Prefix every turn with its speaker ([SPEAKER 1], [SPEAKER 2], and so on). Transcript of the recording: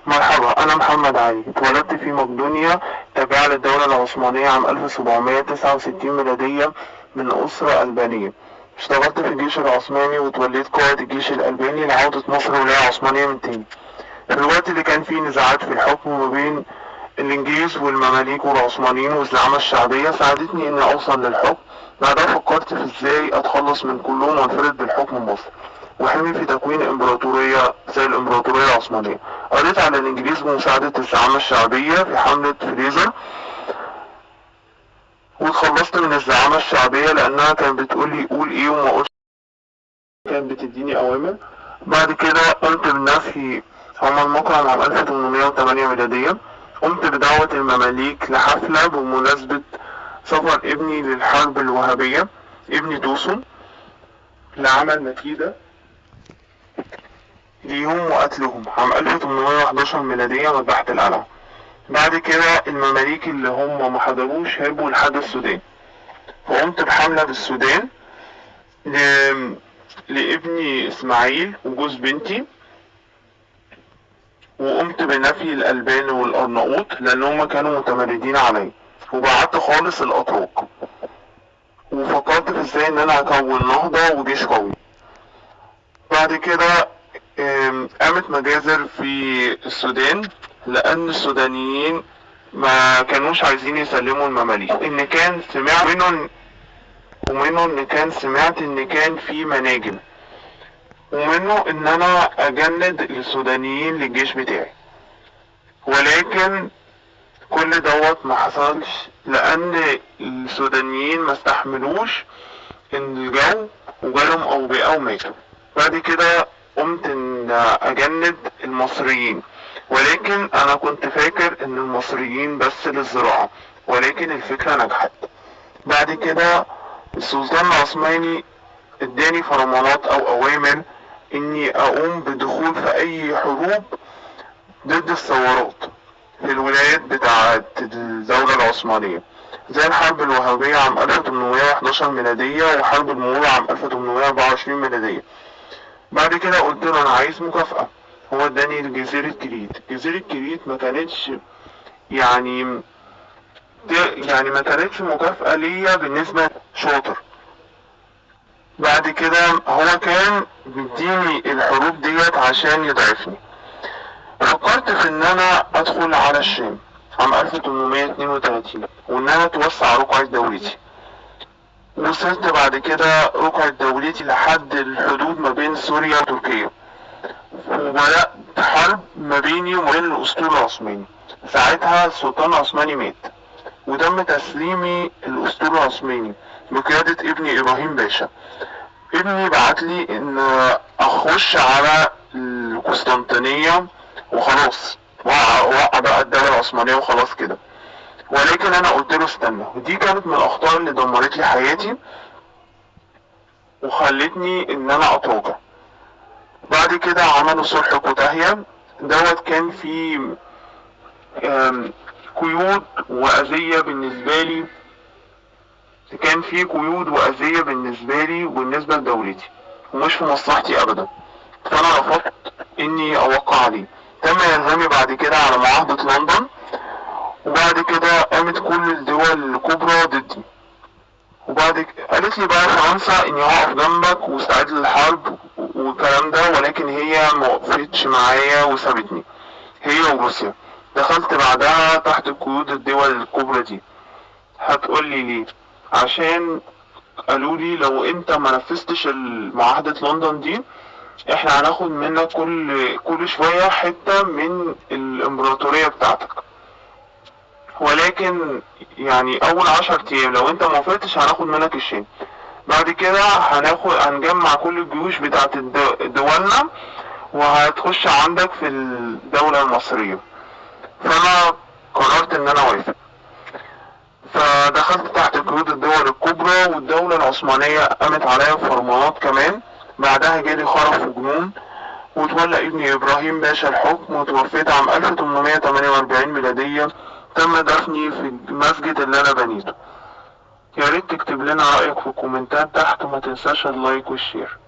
[SPEAKER 1] مرحبا، أنا محمد علي. اتولدت في مقدونيا التابعة للدولة العثمانية عام 1769 ميلادية من أسرة ألبانية. اشتغلت في الجيش العثماني وتوليت قائد الجيش الألباني لعودة مصر ولاية عثمانية من تاني. في الوقت اللي كان فيه نزاعات في الحكم ما بين الإنجليز والمماليك والعثمانيين والزعامة الشعبية ساعدتني إني أوصل للحكم. بعدها فكرت في إزاي أتخلص من كلهم وأنفرد بالحكم مصر، وحلمي في تكوين إمبراطورية زي الإمبراطورية العثمانية. قضيت على الإنجليز بمساعدة الزعامة الشعبية في حملة فريزر، واتخلصت من الزعامة الشعبية لأنها كانت بتقولي قول إيه وما قولش، كانت بتديني أوامر. بعد كده قمت بنفي عمر مكرم عام 1808 ميلادية. قمت بدعوة المماليك لحفلة بمناسبة سفر ابني للحرب الوهابية، ابني توسن، لعمل مكيدة ليهم وقتلهم عام 1811 ميلادية مذبحة القلعة. بعد كده المماليك اللي هم ما حضروش هربوا لحد السودان، فقمت بحملة بالسودان ل... لابني إسماعيل وجوز بنتي، وقمت بنفي الألبان والأرناؤوط لأن هم كانوا متمردين عليا، وبعدت خالص الأتراك، وفكرت في ازاي ان انا اكون نهضة وجيش قوي. بعد كده قامت مجازر في السودان لان السودانيين ما كانوش عايزين يسلموا المماليك، ان كان سمعت ومنه ان كان سمعت ان كان في مناجم، ومنه ان انا اجند السودانيين للجيش بتاعي. ولكن كل دوت ما حصلش لان السودانيين ما استحملوش الجو وجالهم اوبئة وماتوا. بعد كده قمت ان اجند المصريين، ولكن انا كنت فاكر ان المصريين بس للزراعة، ولكن الفكرة نجحت. بعد كده السلطان العثماني اداني فرمانات او اوامر اني اقوم بدخول في اي حروب ضد الثورات في الولايات بتاعت الدولة العثمانية، زي الحرب الوهابية عام 1811 ميلادية وحرب المرور عام 1824 ميلادية. بعد كده قلت له انا عايز مكافأة. هو اداني جزيرة كريت. جزيرة كريت ما كانتش يعني ما كانتش مكافأة ليا بالنسبة شاطر. بعد كده هو كان بيديني الحروب ديت عشان يضعفني. فكرت في ان انا ادخل على الشام عام 1832 وان انا اتوسع رقعة دولتي. وصلت بعد كده رقعة دولتي لحد الحدود ما بين سوريا وتركيا، وبدأت حرب ما بيني وما بين الأسطول العثماني. ساعتها السلطان العثماني مات، وتم تسليمي الأسطول العثماني بقيادة ابني إبراهيم باشا. ابني بعتلي إن أخش على القسطنطينية وخلاص، وقع بقى الدولة العثمانية وخلاص كده. ولكن أنا قلت له استنى، ودي كانت من الأخطاء اللي دمرت لي حياتي وخلتني إن أنا أتراجع. بعد كده عملوا صلح كوتاهية، دوت كان فيه قيود وأذية بالنسبة لي، كان فيه قيود وأذية بالنسبة لي وبالنسبة لدولتي، ومش في مصلحتي أبدا، فأنا رفضت إني أوقع عليه. تم إلزامي بعد كده على معاهدة لندن، وبعد كده قامت كل الدول الكبرى ضدي. وبعد قالت لي بقى فرنسا اني هقف جنبك واستعد للحرب والكلام ده، ولكن هي ما وقفتش معايا وسابتني، هي وروسيا. دخلت بعدها تحت قيود الدول الكبرى دي. هتقولي ليه؟ عشان قالوا لي لو انت ما نفذتش معاهدة لندن دي احنا هناخد منك كل شوية حتة من الامبراطورية بتاعتك، ولكن يعني اول 10 ايام لو انت موافقتش هناخد منك الشام. بعد كده هنجمع كل الجيوش بتاعت دولنا وهتخش عندك في الدولة المصرية. فانا قررت ان انا اوافق، فدخلت تحت قيود الدول الكبرى، والدولة العثمانية قامت عليا بفرمانات كمان. بعدها جالي خرف وجنون، وتولى ابني ابراهيم باشا الحكم، وتوفيت عام 1848 ميلادية. تم دفني في المسجد اللي انا بنيته. يا ريت تكتب لنا رأيك في الكومنتات تحت، وما تنساش اللايك والشير.